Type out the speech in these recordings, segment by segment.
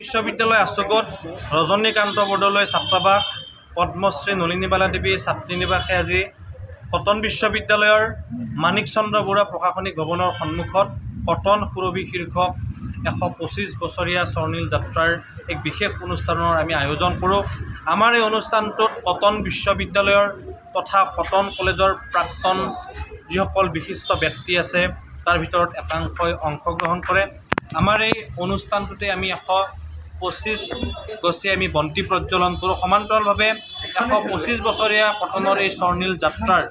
বিশ্ববিদ্যালয় আছোকত ৰজনীকান্ত বৰদলৈ ছাত্ৰাবাস পদ্মশ্ৰী নলিনীবালা দেৱী ছাত্ৰীনিবাসে আজি কটন বিশ্ববিদ্যালয়ৰ মানিক চন্দ্ৰ বৰুৱা প্ৰশাসনিক ভৱনৰ সন্মুখত কটন সুৰভি শীৰ্ষক 125 বছৰীয়া স্বৰ্ণিল যাত্ৰাৰ এক বিশেষ অনুষ্ঠানৰ আমি আয়োজন কৰোঁ। আমাৰ এই অনুষ্ঠানটোত কটন বিশ্ববিদ্যালয়ৰ তথা কটন কলেজৰ প্ৰাক্তন যিসকল বিশিষ্ট ব্যক্তি আছে তাৰ ভিতৰত একাংশই অংশগ্ৰহণ কৰে। আমাৰ এই অনুষ্ঠানটোতে আমি 125 গছি আমি বন্তি প্ৰজ্বলন কৰোঁ। সমান্তৰালভাৱে 125 বছৰীয়া কটনৰ এই স্বৰ্ণিল যাত্ৰাৰ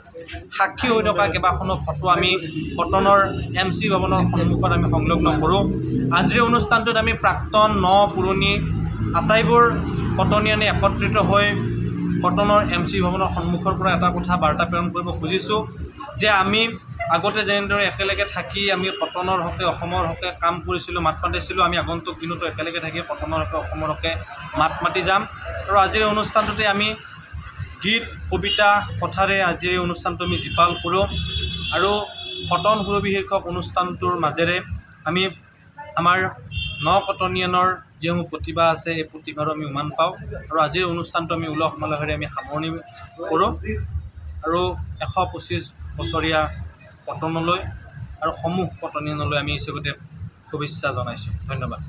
সাক্ষী হৈ থকা কেইবাখনো ফটো আমি কটনৰ MC ভৱনৰ সন্মুখত আমি সংলগ্ন কৰোঁ। আজিৰ অনুষ্ঠানটোত আমি প্ৰাক্তন পুৰণি আটাইবোৰ কটনীয়ানে একত্ৰিত হৈ কটনৰ MC ভৱনৰ সন্মুখৰ পৰা এটা কথা বাৰ্তা প্ৰেৰণ কৰিব খুজিছোঁ যে আমি আগতে যেনেদৰে একেলগে থাকি আমি কটনৰ হকে অসমৰ হকে কাম কৰিছিলোঁ, মাত মাতিছিলোঁ, আমি আগন্তুক দিনতো একেলগে থাকি কটনৰ হকে অসমৰ হকে মাত মাতি যাম। আৰু আজিৰ অনুষ্ঠানটোতে আমি গীত কবিতা কথাৰে আজিৰ এই অনুষ্ঠানটো আমি জীপাল কৰোঁ। আৰু কটন সুৰভি শীৰ্ষক অনুষ্ঠানটোৰ মাজেৰে আমি আমাৰ কটনীয়ানৰ যিসমূহ প্ৰতিভা আছে এই প্ৰতিভাৰো আমি উমান পাওঁ। আৰু আজিৰ অনুষ্ঠানটো আমি উলহ মালহেৰে আমি সামৰণি কৰোঁ। আৰু 125 বছৰীয়া কটনলৈ আৰু সমূহ কটনীয়ানলৈ আমি চবতে শুভেচ্ছা জনাইছোঁ। ধন্যবাদ।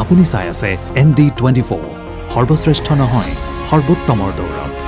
আপুনি চাই আছে ND24, সৰ্বশ্ৰেষ্ঠ নহয় সৰ্বোত্তমৰ দৌৰ।